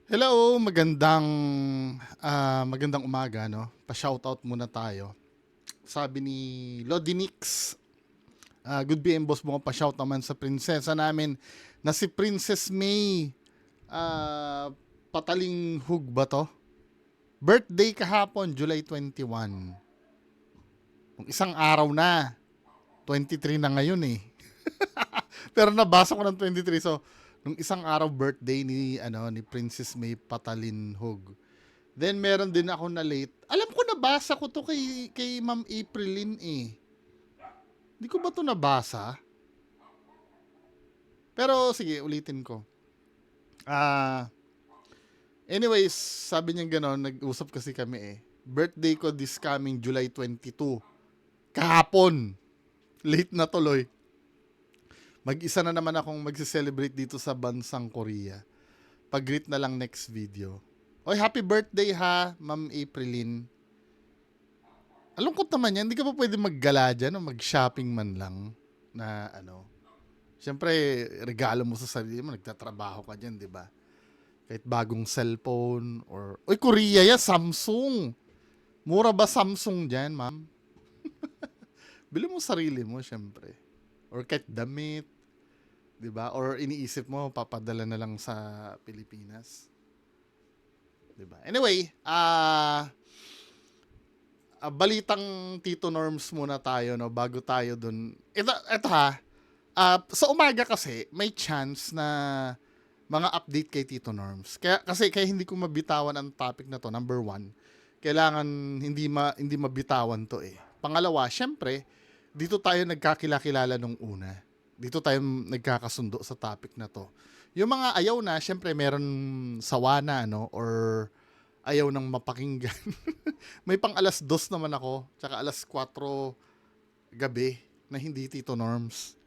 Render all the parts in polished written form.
Hello, magandang umaga, no? Pa-shoutout muna tayo. Sabi ni Lodi Nix, good PM boss mo, pa-shout naman sa prinsesa namin na si Princess May. Pataling hug ba to? Birthday kahapon, July 21. Kung isang araw na, 23 na ngayon eh. Pero nabasa ko ng 23, so nung isang araw birthday ni Princess May Patalin Hug. Then meron din ako na late. Alam ko nabasa ko to kay Ma'am Aprilin eh. Hindi ko ba to nabasa? Pero sige, ulitin ko. Ah, anyways, sabi niya gano'n, nag-usap kasi kami eh. Birthday ko this coming July 22. Kahapon. Late na tuloy. Mag-isa na naman akong magse-celebrate dito sa bansang Korea. Pag-greet na lang next video. Oy, happy birthday ha, Ma'am Aprilin. Alungkot naman yan, hindi ka pa pwede maggala dyan o mag-shopping man lang na ano. Siyempre, regalo mo sa sarili mo, nagtatrabaho ka dyan, di ba? Kahit bagong cellphone or... Uy, Korea yan, Samsung! Mura ba Samsung dyan, ma'am? Bili mo sarili mo, siyempre. Or kahit damit, di ba? Or iniisip mo, papadala na lang sa Pilipinas. Di ba? Anyway, balitang Tito Norms muna tayo, no, bago tayo dun. Ito ha, sa umaga kasi, may chance na mga update kay Tito Norms. Kaya hindi ko mabitawan ang topic na to. Number one, kailangan hindi mabitawan to eh. Pangalawa, syempre, dito tayo nagkakilala nung una. Dito tayo nagkakasundo sa topic na to. Yung mga ayaw na, syempre meron sawa na, no, or ayaw nang mapakinggan. May pang alas 2 naman ako, tsaka alas 4 gabi na hindi Tito Norms.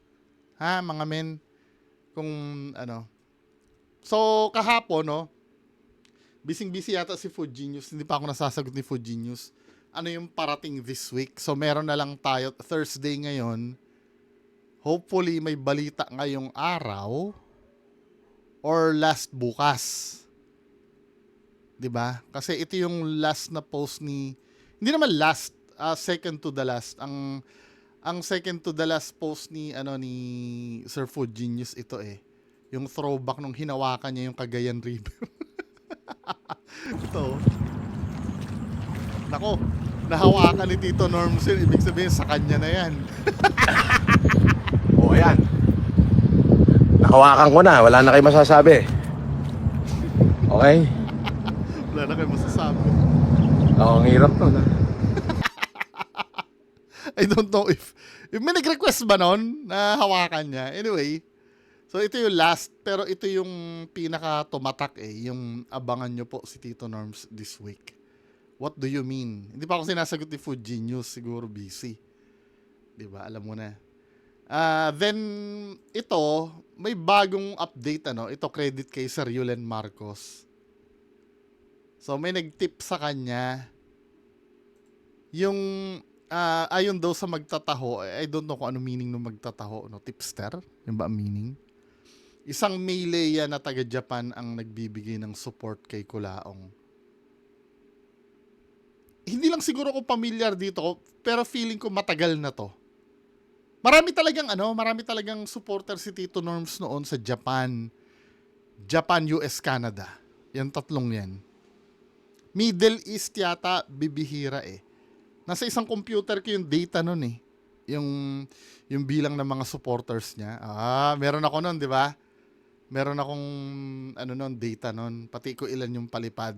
Ha, mga men, kung ano. So, kahapon, no, busy yata si Food Genius. Hindi pa ako nasasagot ni Food Genius. Ano yung parating this week? So, meron na lang tayo Thursday ngayon. Hopefully, may balita ngayong araw or last bukas. 'Di ba? Kasi ito yung last na post hindi naman last, second to the last. Ang second to the last post ni Sir Food Genius ito eh. Yung throwback nung hinawakan niya yung Cagayan River. Ito. Nako, nahawakan ni Tito Norms yun. Ibig sabihin sa kanya na yan. O ayan, nakawakan ko na, wala na kayo masasabi. Okay? Wala na kayo masasabi. Ang hirap to na. I don't know if may nag-request ba nun na hawakan niya. Anyway, so ito yung last, pero ito yung pinaka tumatak eh, yung abangan nyo po si Tito Norms this week. What do you mean? Hindi pa ako sinasagot ni Food Genius, siguro busy. 'Di ba? Alam mo na. Then ito, may bagong update ano. Ito credit kay Sir Yulen Marcos. So may nag-tip sa kanya yung ayon daw sa magtataho, I don't know kung ano meaning ng magtataho, no? Tipster, yung ba ang meaning? Isang Maileya na taga Japan ang nagbibigay ng support kay Kulaong. Hindi lang siguro ko familiar dito, pero feeling ko matagal na to. Marami talagang supporter si Tito Norms noon sa Japan, US, Canada. Yan tatlong yan. Middle East yata bibihira eh. Nasa isang computer ko yung data nun eh. Yung bilang ng mga supporters niya. Meron ako nun, di ba? Meron akong data nun. Pati ko ilan yung palipad.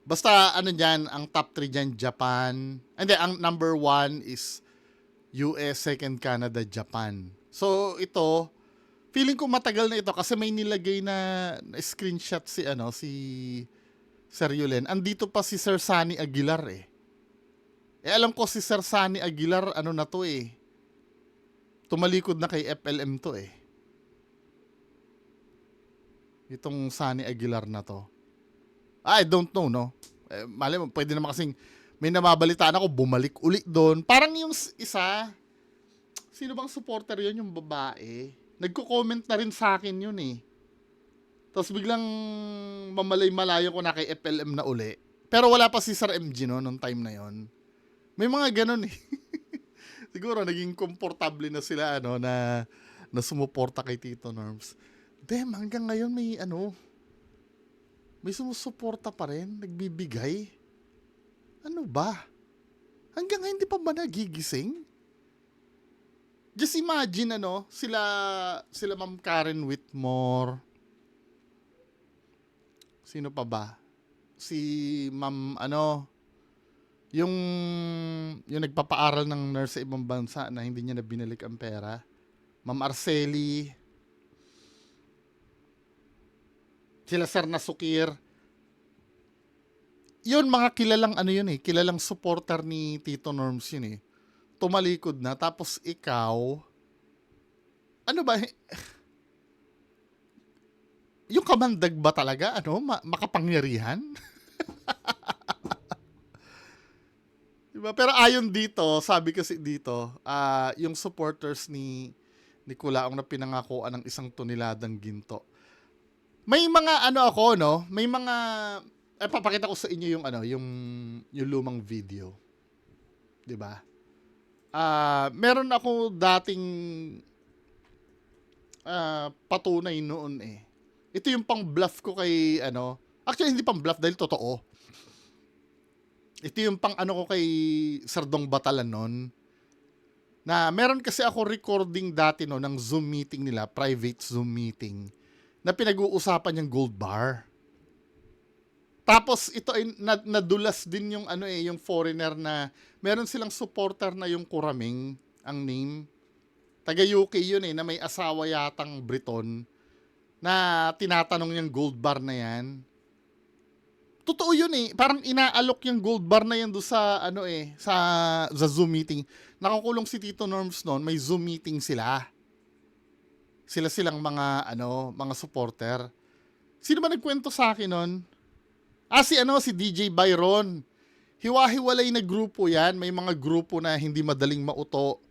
Basta diyan, ang top 3 diyan Japan. Hindi, ang number 1 is US, second Canada, Japan. So ito, feeling ko matagal na ito kasi may nilagay na screenshot si Sir Yulen. Andito pa si Sir Sunny Aguilar eh. Alam ko si Sir Sunny Aguilar na to eh. Tumalikod na kay FLM to eh. Itong Sunny Aguilar na to. I don't know, no? Malay mo, pwede naman kasing may namabalitaan ako, bumalik uli doon. Parang yung isa, sino bang supporter yun, yung babae? Nagko-comment na rin sa akin yun eh. Tapos biglang mamalay-malayo ko na kay FLM na uli. Pero wala pa si Sir MG no, nung time na yon. May mga ganun eh. Siguro naging komportable na sila ano na sumuporta kay Tito Norms. Damn, hanggang ngayon may sumusuporta pa rin, nagbibigay. Ano ba? Hanggang ngayon di pa ba nagigising? Just imagine sila Ma'am Karen Whitmore. Sino pa ba? Si Ma'am yung nagpapaaral ng nurse sa ibang bansa na hindi niya na binalik ang pera. Ma'am Arceli. Sila Sir Nasukir. Yun, mga kilalang kilalang supporter ni Tito Norms yun eh. Tumalikod na, tapos ikaw, ano ba, yung kamandag ba talaga, makapangyarihan? Diba? Pero ayon dito, sabi kasi dito, yung supporters ni Kulaong na pinangakuan ng 1 toneladang ginto. May mga may mga papakita ko sa inyo yung lumang video. 'Di ba? Meron ako dating patunay noon eh. Ito yung pang-bluff ko kay actually hindi pang-bluff dahil totoo. Ito yung ko kay Sardong Batalan noon. Na meron kasi ako recording dati ng Zoom meeting nila, private Zoom meeting, na pinag-uusapan yung gold bar. Tapos ito ay nadulas din yung yung foreigner na meron silang supporter na yung Kuraming, ang name. Taga UK yun na may asawa yatang Briton na tinatanong yung gold bar na yan. Totoo yun parang inaalok yung gold bar na yan do sa sa Zoom meeting. Nakakulong si Tito Norms noon, may Zoom meeting sila. Silang mga mga supporter. Sino ba nagkwento sa akin noon? Si DJ Byron. Hiwa-hiwalay na grupo yan. May mga grupo na hindi madaling mauto.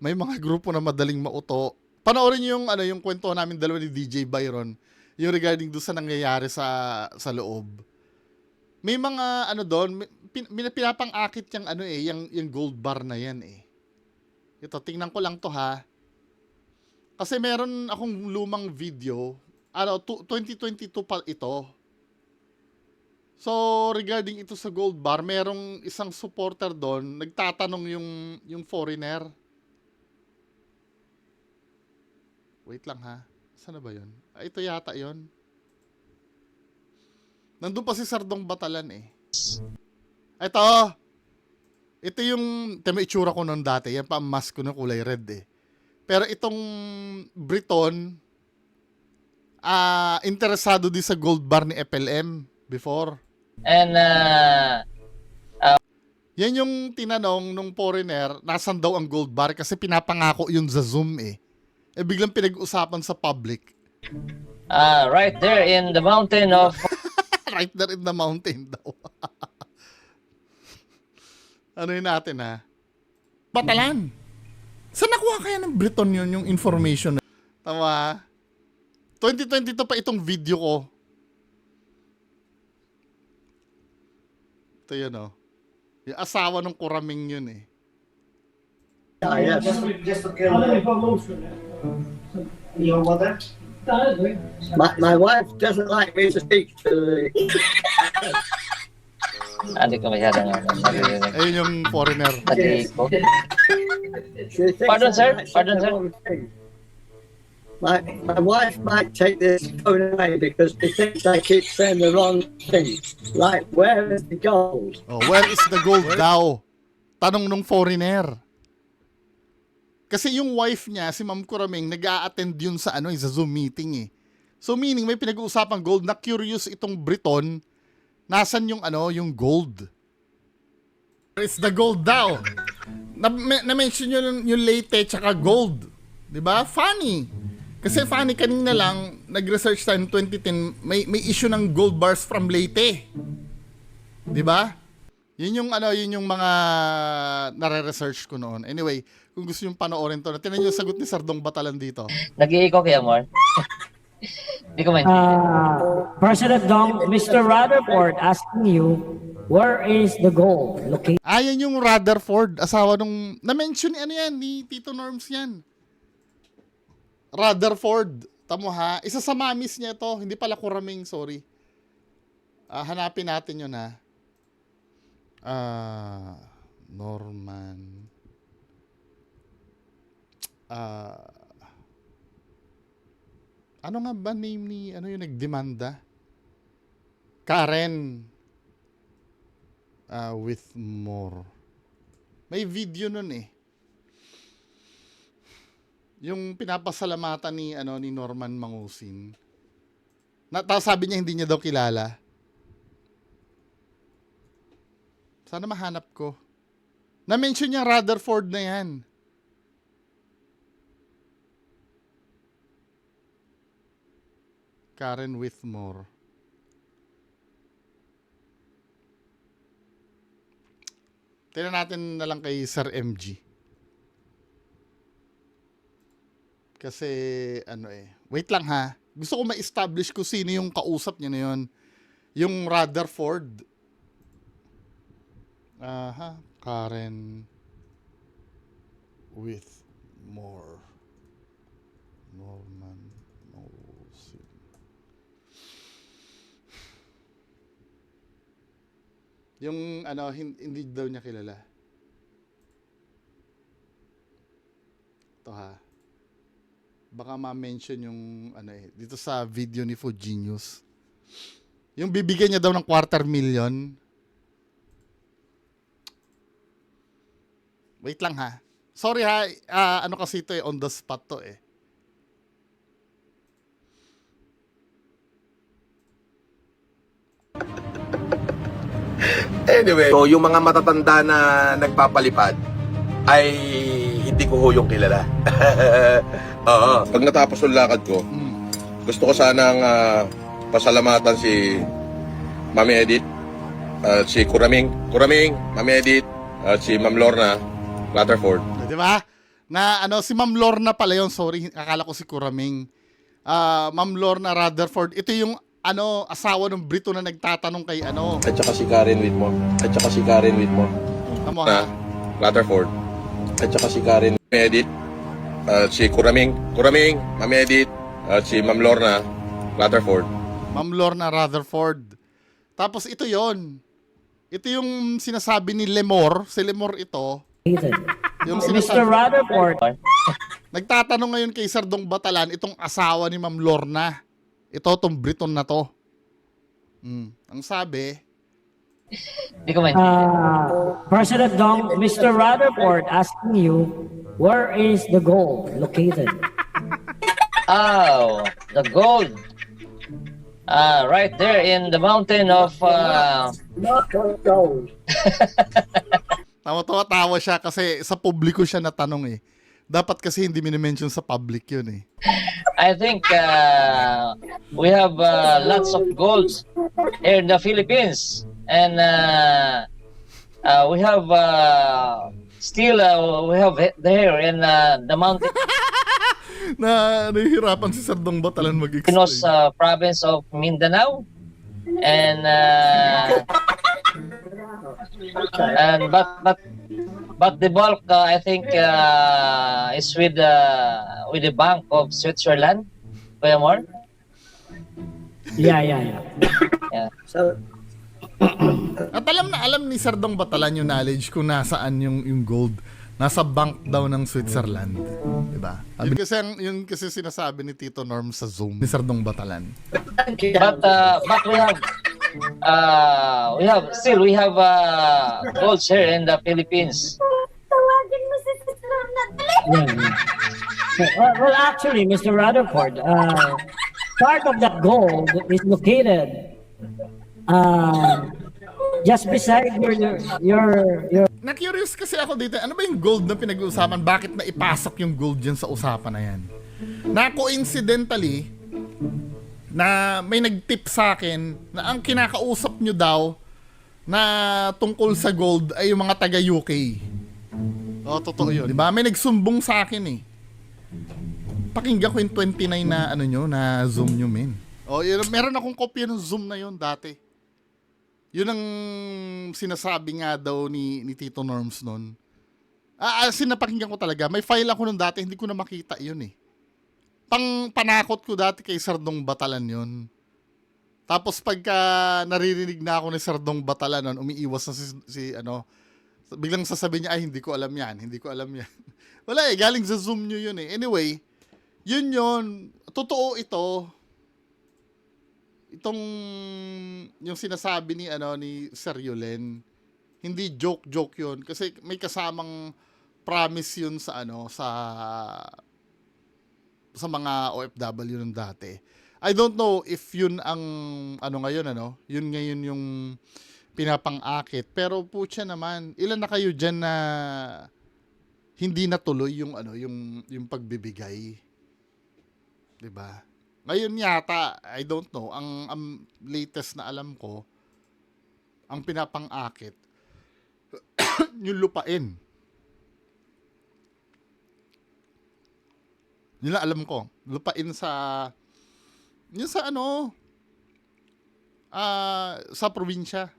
May mga grupo na madaling mauto. Panoorin niyo yung kwento namin dalawa ni DJ Byron. Yung regarding doon sa nangyayari sa loob. May mga doon, pinapang-akit yung gold bar na yan eh. Ito, tingnan ko lang to ha. Kasi meron akong lumang video, 2022 pa ito. So, regarding ito sa gold bar, merong isang supporter doon, nagtatanong yung foreigner. Wait lang ha. Saan na ba yun? Ito yata yun. Nandun pa si Sardong Batalan eh. Ito! Ito yung itsura ko noon dati. Yan pa ang mask ko ng kulay red eh. Pero itong Briton, interesado din sa gold bar ni FLM before. And Yan yung tinanong nung foreigner, nasan daw ang gold bar kasi pinapangako yun sa Zoom eh. Biglang pinag-usapan sa public. right there in the mountain of Right there in the mountain daw. Yun natin ha? Batalan. Saan nakuha kaya ng Briton yun yung information? Tama ha? 2022 pa itong video ko. Ito yun yung asawa ng Kuraming yun eh. Yes. You know about that? My wife doesn't like me to speak to the... hindi ko masyadong naririnig. Ayun yung foreigner. Nag-iik ko. She thinks Pardon, sir? I might say Pardon, the sir? wrong thing. My wife might take this phone away because she thinks I keep saying the wrong thing. Like, where is the gold? Where is the gold daw? Tanong nung foreigner. Kasi yung wife niya, si Ma'am Kuraming, nag-a-attend yun sa sa Zoom meeting eh. So meaning may pinag-uusapang gold na curious itong Briton, nasan yung yung gold? Where is the gold daw? Na-mention yung Leyte tsaka gold. 'Di ba? Funny. Kasi funny, kanina lang, nag-research tayo in 2010, may issue ng gold bars from Leyte. 'Di ba? Yun yung mga nare-research ko noon. Anyway, kung gusto yung panoorin to, tinan niyo yung sagot ni Sardong Batalan dito. Nag-iik ko kaya, Mar. Hindi ko President Dong, Mr. Rutherford asking you, where is the gold located? Ayan yung Rutherford, asawa nung, na-mention ni ano yan, ni Tito Norms yan. Rutherford, tamo ha, isa sa mamis niya to, hindi pala Kuraming, sorry. Hanapin natin yun ha. Norman. Ano nga ba name ni, ano yung nagdemanda? Karen. With more. May video nun eh. Yung pinapasalamatan ni, ano, ni Norman Mangusin. Tapos sabi niya hindi niya daw kilala. Sana mahanap ko. Na-mention niya Rutherford na yan. Karen Whitmore. Tignan natin na lang kay Sir MG. Kasi, ano eh. Wait lang ha. Gusto ko ma-establish ko sino yung kausap niya na yun. Yung Rutherford. Karen Whitmore. Norman Mangusin. Yung ano, hindi daw niya kilala. Ito ha. Baka ma-mention yung ano eh, dito sa video ni Food Genius. Yung bibigyan niya daw ng 250,000. Wait lang ha. Sorry ha, ano kasi ito eh, on the spot to eh. Anyway, so yung mga matatanda na nagpapalipad ay hindi ko ho yung kilala. Oo. Pag natapos yung lakad ko, gusto ko sanang pasalamatan si Mami Edith at si Kuraming, Mami Edith at si Ma'am Lorna Rutherford. Di ba? Na ano, si Ma'am Lorna pala yun. Sorry, akala ko si Kuraming. Ma'am Lorna Rutherford. Ito yung ano, asawa ng Brito na nagtatanong kay ano. At saka si Karen Whitmore. Tamo ha? Rutherford. At saka si Karen Edith at si Kuraming, Mami Edith at si Ma'am Lorna Rutherford. Ma'am Lorna Rutherford. Tapos ito yon. Ito yung sinasabi ni Lemor. Si Lemor ito. Yung Mr. Rutherford. Nagtatanong ngayon kay Sir Dong Batalan, itong asawa ni Ma'am Lorna. Ito, tong Briton na to. Ang sabi, Hindi ko President Dong, Mr. Rutherford asking you, where is the gold located? Oh, the gold. Right there in the mountain of Not gold. tawa siya kasi sa publiko siya natanong eh. Dapat kasi hindi minimension sa public yun eh. I think we have lots of golds here in the Philippines, and we have still we have there in the mountain Na nahihirapan si Sir Dong Batalan mag-explain. province of Mindanao, and but the bulk I think is with the Bank of Switzerland. Kuya Mor? Yeah. So, At alam ni Sir Dong Batalan yung knowledge kung nasaan yung gold. Nasa bank daw ng Switzerland. Diba? Yun kasi sinasabi ni Tito Norm sa Zoom ni Sir Dong Batalan. But we have golds here in the Philippines. Well, actually, Mr. Rutherford, part of that gold is located just beside your Na-curious kasi ako dito, ano ba yung gold na pinag-uusapan? Bakit na ipasok yung gold dyan sa usapan na yan? Na coincidentally, na may nag-tip sa akin na ang kinakausap nyo daw na tungkol sa gold ay yung mga taga-UK. Oo, totoo yun. Diba? May nagsumbong sa akin eh. Pakinggan ko yung 29 na ano nyo, na Zoom nyo, men. Oh, yun, meron akong kopya ng Zoom na yun dati. Yun ang sinasabi nga daw ni Tito Norms nun. Sinapakinggan ko talaga. May file ako nun dati, hindi ko na makita yun eh. Panakot ko dati kay Sardong Batalan yun. Tapos pagka naririnig na ako ni Sardong Batalan nun, umiiwas na si biglang sasabihin niya, ay hindi ko alam yan. Wala eh, galing sa Zoom nyo yun eh. Anyway, yun. Totoo ito. Itong yung sinasabi ni Sir Yulen, hindi joke yun kasi may kasamang promise yun sa sa mga OFW ng dati. I don't know if yun ang ngayon yun ngayon yung pinapang-akit, pero putya naman, ilan na kayo diyan na hindi natuloy yung yung pagbibigay. 'Di ba? Ngayon yata, I don't know, ang latest na alam ko, ang pinapang-akit, yung lupain. Yun lang alam ko. Lupain sa sa probinsya.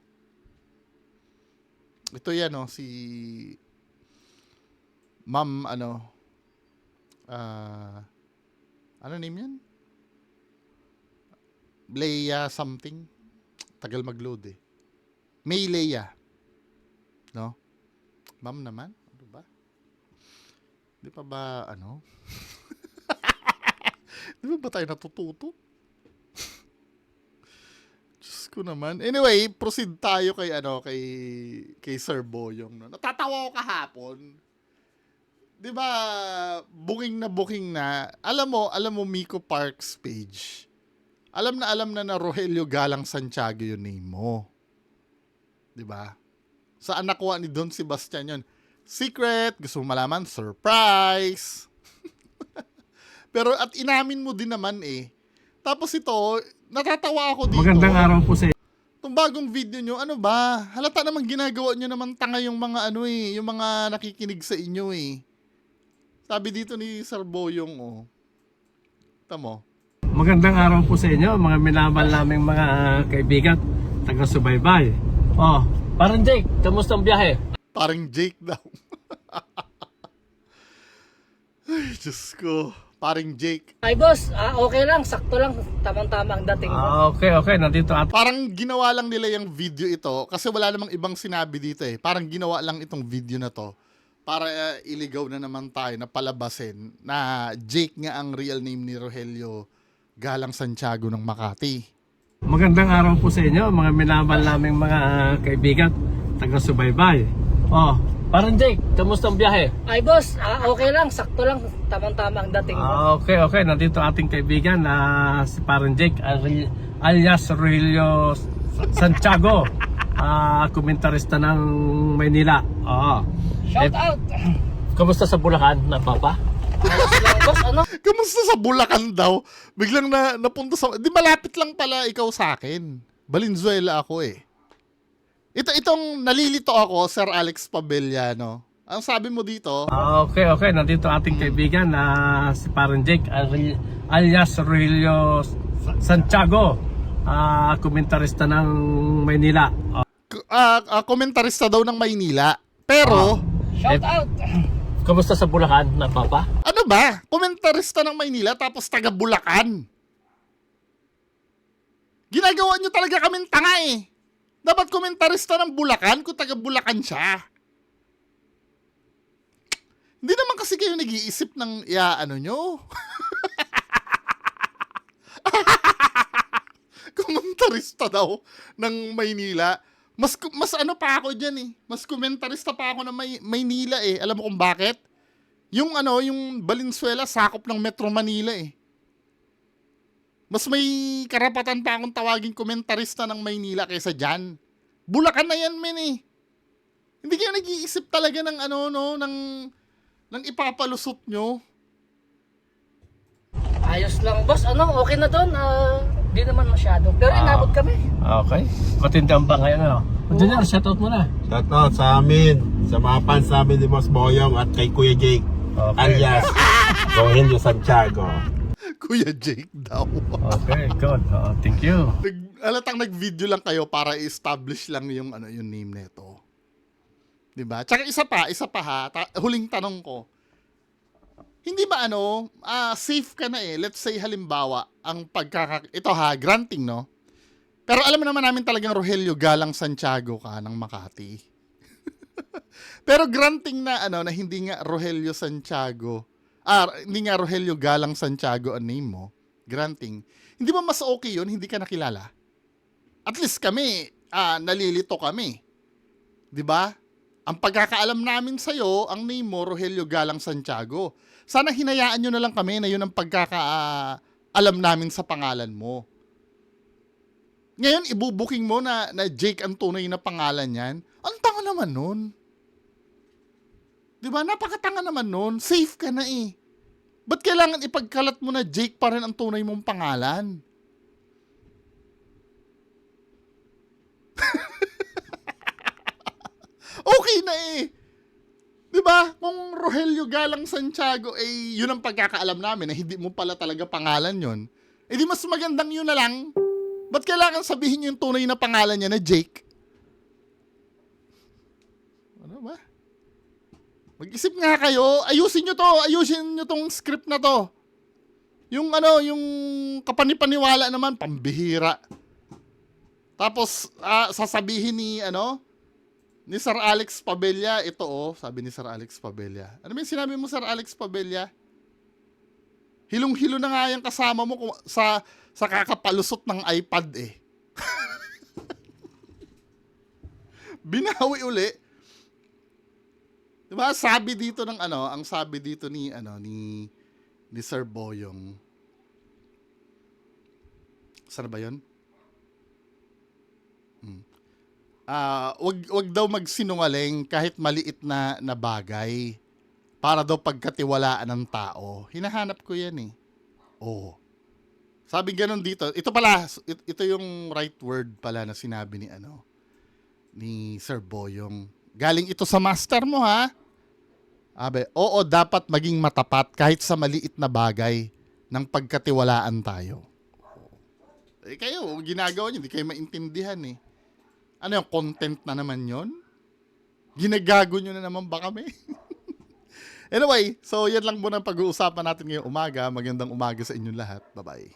Ito yan, si Ma'am, ano name yan? Leia something. Tagal mag-load eh. May Leia. No? Ma'am naman? Ano ba? Di pa ba, Di ba tayo natututo? Diyos ko naman. Anyway, proceed tayo kay Sir Boyong. No? Natatawa ko kahapon. Di ba, booking na. Alam mo, Miko Parks page. Alam na Rogelio Galang Santiago yung name mo. Di ba? Saan nakuha ni Don Sebastian yun? Secret, gusto mo malaman, surprise. Pero at inamin mo din naman eh. Tapos ito, natatawa ako dito. Magandang araw po sa Itong bagong video nyo, ano ba? Halata naman ginagawa nyo naman tanga yung mga yung mga nakikinig sa inyo eh. Sabi dito ni Sir Boyong, Tamo. Magandang araw po sa inyo, mga minamahal naming mga kaibigan, taga-subaybay. Parang Jake, kamusta ang biyahe? Parang Jake daw. Ay, Diyos ko. Parang Jake. Ay boss, okay lang, sakto lang, tamang-tama ang dating ko. Okay, nandito at Parang ginawa lang nila yung video ito kasi wala namang ibang sinabi dito eh. Parang ginawa lang itong video na to para iligaw na naman tayo na palabasin na Jake nga ang real name ni Rogelio Galang Santiago ng Makati. magandang araw po sa inyo, mga minamahal naming mga kaibigan, taga-subaybay. Parang Jake, kamusta ang biyahe? Ay boss, okay lang, sakto lang, tamang-tama ang dating ko. Okay, nandito ating kaibigan na si Parang Jake, alias Rogelio Santiago, komentarista ng Maynila. Shout out! Kamusta sa Bulacan, Papa? Boss, Kamusta sa Bulacan daw? Biglang napunta sa... Di malapit lang pala ikaw sa akin. Valenzuela ako eh. Itong nalilito ako, Sir Alex Pabellano. Ang sabi mo dito... Okay, nandito ating kaibigan na si Parang Jake, alias Rogelio Santiago, komentarista ng Maynila. Komentarista daw ng Maynila. Pero... shout out! Kamusta sa Bulacan, Papa? Ano ba? Komentarista ng Maynila tapos taga Bulacan. Ginagawa nyo talaga kaming tanga eh. Dapat komentarista ng Bulacan kung taga Bulacan siya. Hindi naman kasi kayo nag-iisip ng nyo. Komentarista daw ng Maynila. Mas ano pa ako dyan eh. Mas komentarista pa ako ng Maynila eh. Alam mo kung bakit? Yung Valenzuela sakop ng Metro Manila eh. Mas may karapatan pa akong tawaging komentarista ng Maynila kaysa dyan. Bulacan na yan, men eh. Hindi kayo nag-iisip talaga ng ng ipapalusot nyo. Ayos lang boss, okay na doon, di naman masyado. Pero inabot kami. Okay. Matindi ang bangayan, Engineer, shoutout mo na. Shoutout sa amin, sa mga fans namin ni Boss Boyong at kay Kuya Jake. Alias, Rogelio Santiago. Kuya Jake daw. Okay, good. Thank you. Alatang nag-video lang kayo para i-establish lang yung yung name nito. 'Di ba? Tsaka isa pa ha, huling tanong ko. Hindi ba safe ka na Let's say halimbawa, ang ito ha, granting no. Pero alam naman namin talagang Rogelio Galang Santiago ka ng Makati. Pero granting na na hindi nga Rogelio Santiago. Hindi nga Rogelio Galang Santiago ang name mo. Granting. Hindi ba mas okay 'yun, hindi ka nakilala? At least kami, nalilito kami. 'Di ba? Ang pagkakaalam namin sa'yo, ang name mo, Rogelio Galang Santiago. Sana hinayaan nyo na lang kami na yun ang pagkakaalam namin sa pangalan mo. Ngayon, ibubuking mo na Jake ang tunay na pangalan yan. Ang tanga naman nun. Diba? Napakatanga naman nun. Safe ka na Ba't kailangan ipagkalat mo na Jake pa rin ang tunay mong pangalan? Okay na Diba? Kung Rogelio Galang Santiago, yun ang pagkakaalam namin na hindi mo pala talaga pangalan yun. Di mas magandang yun na lang. Ba't kailangan sabihin yung tunay na pangalan niya na Jake? Ano ba? Mag-isip nga kayo. Ayusin nyo to. Ayusin nyo tong script na to. Yung yung kapanipaniwala naman, pambihira. Tapos, sasabihin ni Sir Alex Pabella, ito sabi ni Sir Alex Pabella. Ano ba yung sinabi mo, Sir Alex Pabella? Hilong-hilo na nga yung kasama mo sa kakapalusot ng iPad Binawi uli. Diba? Sabi dito ng ang sabi dito ni Sir Boyong. Saan ba 'yon? Wag daw magsinungaling kahit maliit na bagay para daw pagkatiwalaan ng tao. Hinahanap ko 'yan Sabi ganun dito. Ito pala, ito yung right word pala na sinabi ni Sir Boyong. Galing ito sa master mo ha. Oo, dapat maging matapat kahit sa maliit na bagay ng pagkatiwalaan tayo. Kayo, ginagawa niyo, hindi kayo maintindihan Ano yung content na naman yon? Ginagago nyo na naman ba kami? Anyway, so yan lang muna ang pag-uusapan natin ngayong umaga. Magandang umaga sa inyong lahat. Bye-bye.